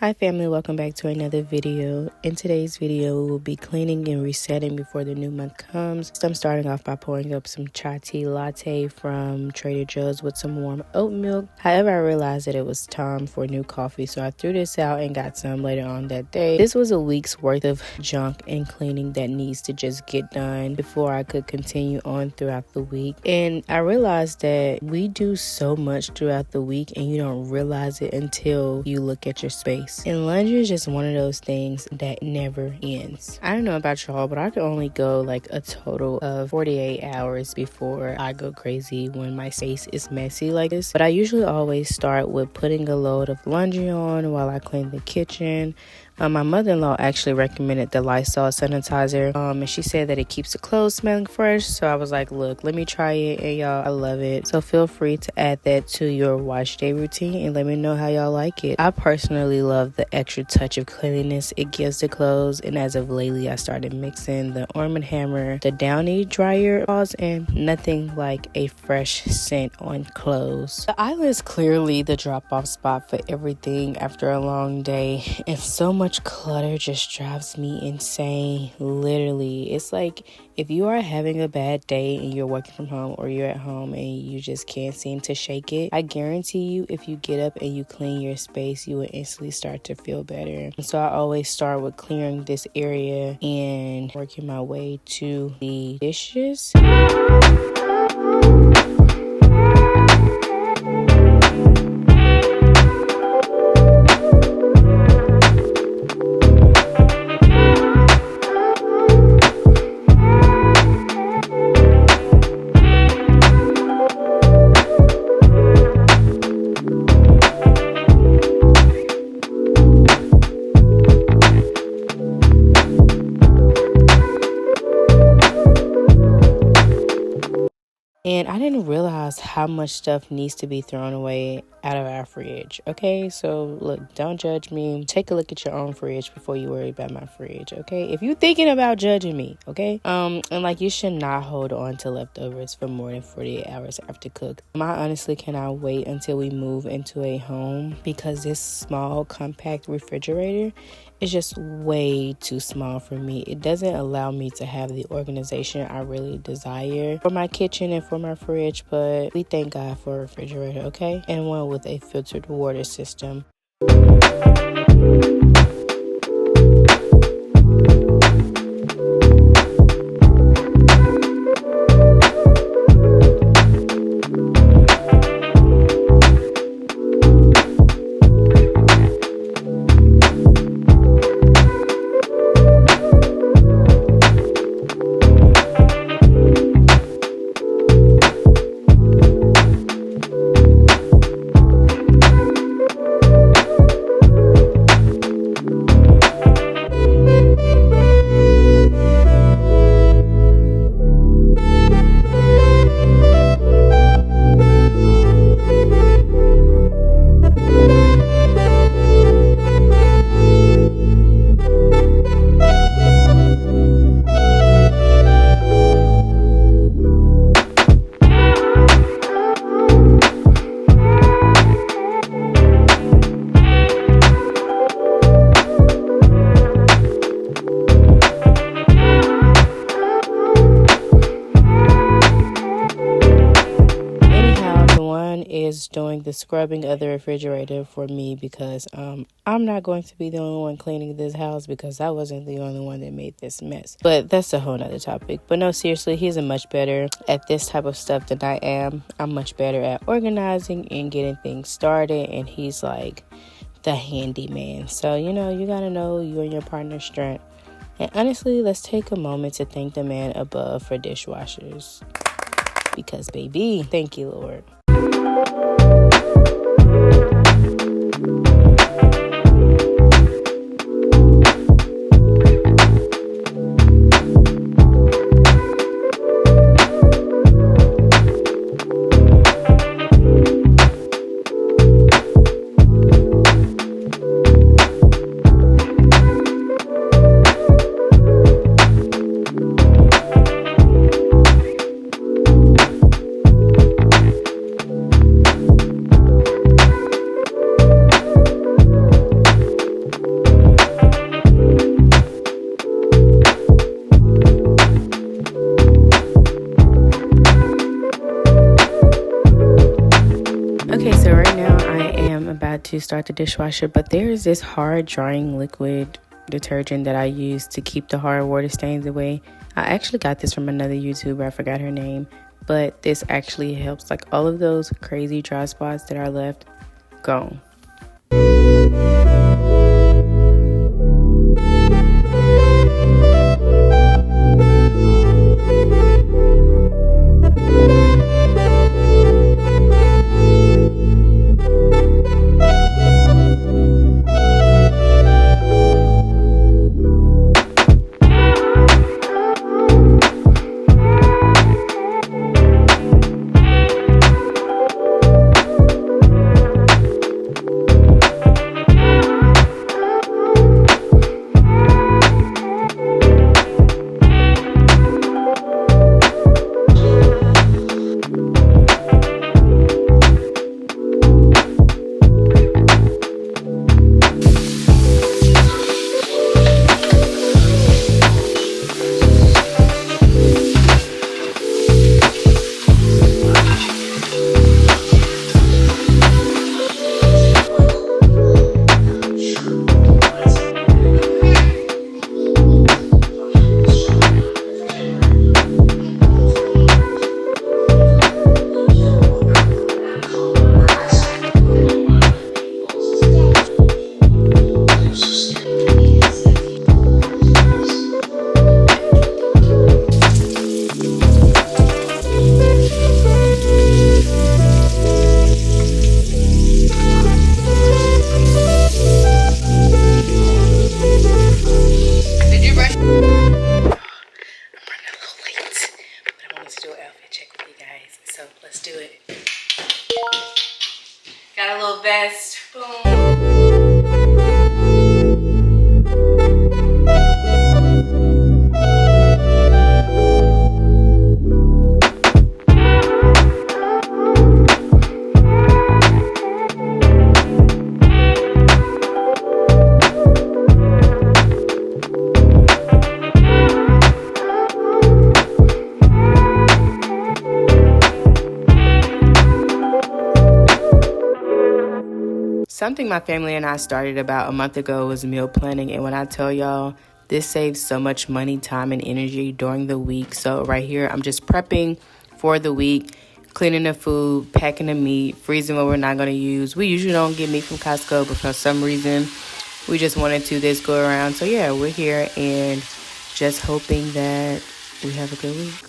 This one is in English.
Hi family, welcome back to another video. In today's video, we will be cleaning and resetting before the new month comes. So I'm starting off by pouring up some chai tea latte from Trader Joe's with some warm oat milk. However, I realized that it was time for new coffee, so I threw this out and got some later on that day. This was a week's worth of junk and cleaning that needs to just get done before I could continue on throughout the week. And I realized that we do so much throughout the week and you don't realize it until you look at your space. And laundry is just one of those things that never ends. I don't know about y'all, but I can only go like a total of 48 hours before I go crazy when my space is messy like this. But I usually always start with putting a load of laundry on while I clean the kitchen. My mother-in-law actually recommended the Lysol sanitizer, and she said that it keeps the clothes smelling fresh. So I was like, look, let me try it, and y'all, I love it. So feel free to add that to your wash day routine and let me know how y'all like it. I personally love the extra touch of cleanliness it gives the clothes, and as of lately, I started mixing the Arm & Hammer, the Downy dryer balls, and nothing like a fresh scent on clothes. The island is clearly the drop-off spot for everything after a long day, and so much clutter just drives me insane. Literally, it's like if you are having a bad day and you're working from home or you're at home and you just can't seem to shake it, I guarantee you if you get up and you clean your space, you will instantly start to feel better. So I always start with clearing this area and working my way to the dishes. And I didn't realize how much stuff needs to be thrown away out of our fridge. Okay, so look, don't judge me. Take a look at your own fridge before you worry about my fridge. Okay, if you're thinking about judging me, okay, and like you should not hold on to leftovers for more than 48 hours after cook. I honestly cannot wait until we move into a home because this small compact refrigerator is just way too small for me. It doesn't allow me to have the organization I really desire for my kitchen and for my fridge, but we thank God for a refrigerator, okay? And one with a filtered water system. Is doing the scrubbing of the refrigerator for me because I'm not going to be the only one cleaning this house because I wasn't the only one that made this mess. But that's a whole nother topic. But no, seriously, he's much better at this type of stuff than I am. I'm much better at organizing and getting things started, and he's like the handyman. So, you know, you gotta know you and your partner's strength. And honestly, let's take a moment to thank the man above for dishwashers. Because baby, thank you, Lord. now I am about to start the dishwasher, but there is this hard drying liquid detergent that I use to keep the hard water stains away. I actually got this from another YouTuber, I forgot her name, but this actually helps like all of those crazy dry spots that are left gone. So let's do it. Got a little vest. Boom. Something my family and I started about a month ago was meal planning, and when I tell y'all, this saves so much money, time, and energy during the week. So right here, I'm just prepping for the week, cleaning the food, packing the meat, freezing what we're not going to use. We usually don't get meat from Costco, but for some reason, we just wanted to this go around. So yeah, we're here and just hoping that we have a good week.